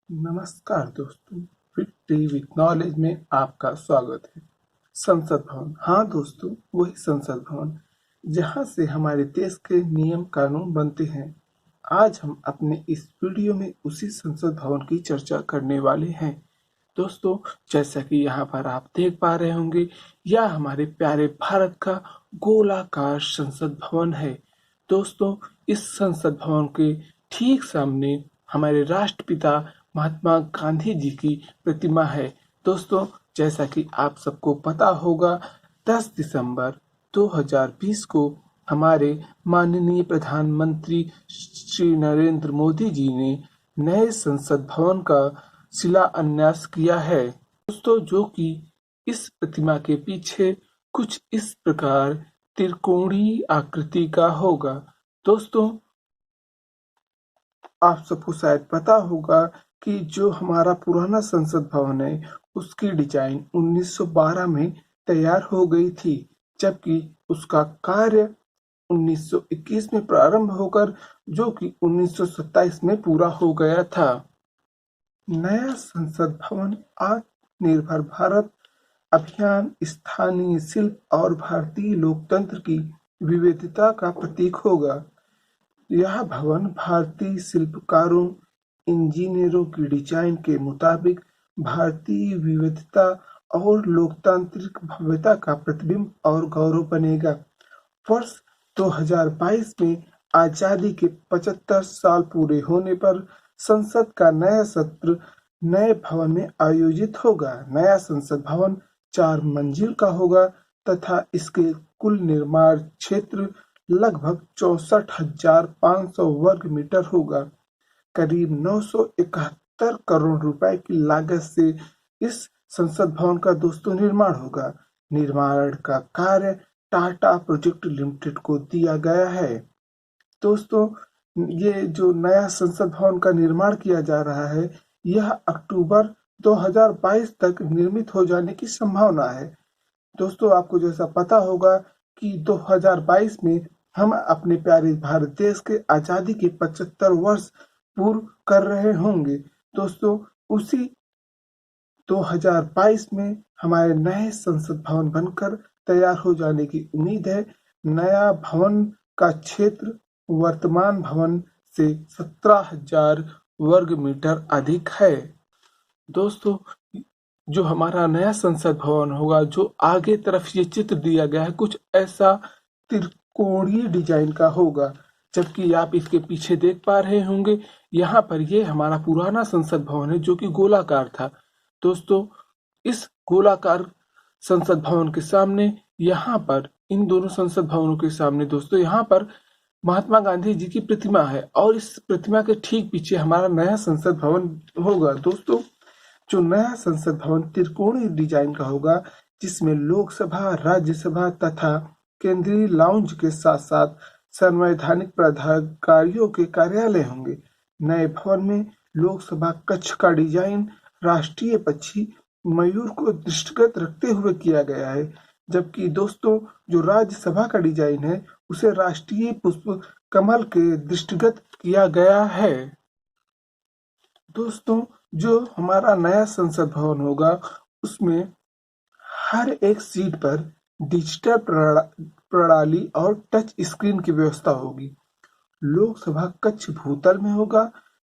नमस्कार दोस्तों, fit T with knowledge में आपका स्वागत है। संसद भवन, हाँ दोस्तों, वही संसद भवन जहाँ से हमारे देश के नियम कानून बनते हैं। आज हम अपने इस वीडियो में उसी संसद भवन की चर्चा करने वाले हैं। दोस्तों, जैसा कि यहाँ पर आप देख पा रहे होंगे, यह हमारे प्यारे भारत का गोलाकार संसद भवन है। दोस्तों, इस संसद भवन के ठीक सामने हमारे राष्ट्रपिता महात्मा गांधी जी की प्रतिमा है। दोस्तों, जैसा कि आप सबको पता होगा, 10 दिसंबर 2020 को हमारे माननीय प्रधानमंत्री श्री नरेंद्र मोदी जी ने नए संसद भवन का शिलान्यास किया है। दोस्तों, जो कि इस प्रतिमा के पीछे कुछ इस प्रकार त्रिकोणीय आकृति का होगा। दोस्तों, आप सबको शायद पता होगा कि जो हमारा पुराना संसद भवन है, उसकी डिजाइन 1912 में तैयार हो गई थी, जबकि उसका कार्य 1921 में प्रारंभ होकर जो कि 1927 में पूरा हो गया था। नया संसद भवन आत्मनिर्भर भारत अभियान, स्थानीय शिल्प और भारतीय लोकतंत्र की विविधता का प्रतीक होगा। यह भवन भारतीय शिल्पकारों, इंजीनियरों की डिजाइन के मुताबिक भारतीय विविधता और लोकतांत्रिक भव्यता का प्रतिबिंब और गौरव बनेगा। वर्ष 2022 में आजादी के 75 साल पूरे होने पर संसद का नया सत्र नए भवन में आयोजित होगा। नया संसद भवन 4 मंजिल का होगा तथा इसके कुल निर्माण क्षेत्र लगभग 64,500 वर्ग मीटर होगा। करीब 971 करोड़ रुपए की लागत से इस संसद भवन का दोस्तों निर्माण होगा। निर्माण का कार्य टाटा प्रोजेक्ट लिमिटेड को दिया गया है। दोस्तों, ये जो नया संसद भवन का निर्माण किया जा रहा है, यह अक्टूबर 2022 तक निर्मित हो जाने की संभावना है। दोस्तों, आपको जैसा पता होगा कि 2022 में हम अपने प्यारे भारत देश के आजादी के 75 वर्ष पूर्ण कर रहे होंगे। दोस्तों, उसी 2022 में हमारे नए संसद भवन बनकर तैयार हो जाने की उम्मीद है। नया भवन का क्षेत्र वर्तमान भवन से 17,000 वर्ग मीटर अधिक है। दोस्तों, जो हमारा नया संसद भवन होगा, जो आगे तरफ ये चित्र दिया गया है, कुछ ऐसा त्रिकोणीय डिजाइन का होगा, जबकि आप इसके पीछे देख पा रहे होंगे, यहाँ पर ये हमारा पुराना संसद भवन है जो कि गोलाकार था। दोस्तों, इस गोलाकार संसद भवन के सामने, यहाँ पर इन दोनों संसद भवनों के सामने दोस्तों, यहाँ पर महात्मा गांधी जी की प्रतिमा है और इस प्रतिमा के ठीक पीछे हमारा नया संसद भवन होगा। दोस्तों, जो नया संसद भवन त्रिकोणीय डिजाइन का होगा, जिसमें लोकसभा, राज्यसभा तथा केंद्रीय लाउंज के साथ साथ संवैधानिक पदाधिकारियों के कार्यालय होंगे। नए भवन में लोकसभा कक्ष का डिजाइन राष्ट्रीय पक्षी मयूर को दृष्टिगत रखते हुए किया गया है, जबकि दोस्तों जो राज्यसभा का डिजाइन है, उसे राष्ट्रीय पुष्प कमल के दृष्टिगत किया गया है। दोस्तों, जो हमारा नया संसद भवन होगा, उसमें हर एक सीट पर डिजिटल प्रणाली और टच स्क्रीन की व्यवस्था होगी। लोकसभा कक्ष भूतल में होगा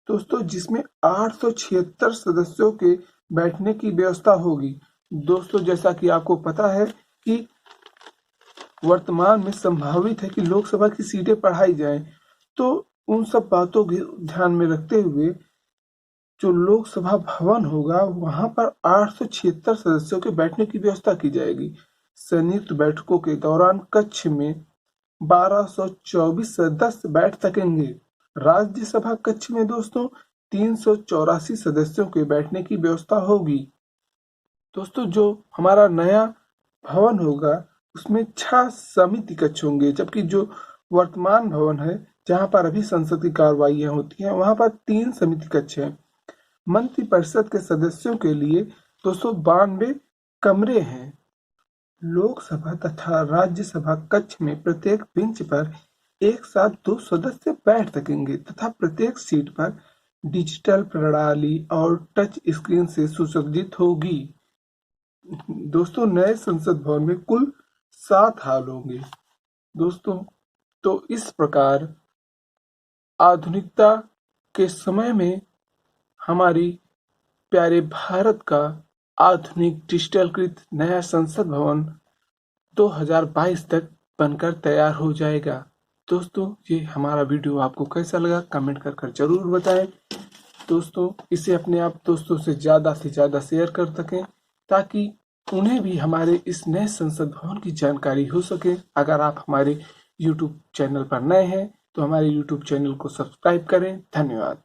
दोस्तों, जिसमें 876 सदस्यों के बैठने की व्यवस्था होगी। दोस्तों, जैसा कि आपको पता है कि वर्तमान में संभावित है कि लोकसभा की सीटें बढ़ाई जाएं, तो उन सब बातों को ध्यान में रखते हुए जो लोकसभा भवन होगा, वहां पर 876 सदस्यों के बैठने की व्यवस्था की जाएगी। संयुक्त बैठकों के दौरान कक्ष में 1224 सदस्य बैठ सकेंगे। राज्यसभा कक्ष में दोस्तों 384 सदस्यों के बैठने की व्यवस्था होगी। दोस्तों, जो हमारा नया भवन होगा, उसमें 6 समिति कक्ष होंगे, जबकि जो वर्तमान भवन है, जहां पर अभी संसद की कार्रवाइयां होती हैं, वहां पर 3 समिति कक्ष हैं। मंत्रिपरिषद के सदस्यों के लिए 292 कमरे हैं। लोकसभा तथा राज्यसभा कक्ष में प्रत्येक बेंच पर एक साथ 2 सदस्य बैठ सकेंगे तथा प्रत्येक सीट पर डिजिटल प्रणाली और टच स्क्रीन से सुसज्जित होगी। दोस्तों, नए संसद भवन में कुल 7 हॉल होंगे। दोस्तों, तो इस प्रकार आधुनिकता के समय में हमारी प्यारे भारत का आधुनिक डिजिटलकृत नया संसद भवन 2022 तक बनकर तैयार हो जाएगा। दोस्तों, ये हमारा वीडियो आपको कैसा लगा कमेंट कर जरूर बताएं। दोस्तों, इसे अपने आप दोस्तों से ज़्यादा शेयर कर सकें ताकि उन्हें भी हमारे इस नए संसद भवन की जानकारी हो सके। अगर आप हमारे YouTube चैनल पर नए हैं तो हमारे YouTube चैनल को सब्सक्राइब करें। धन्यवाद।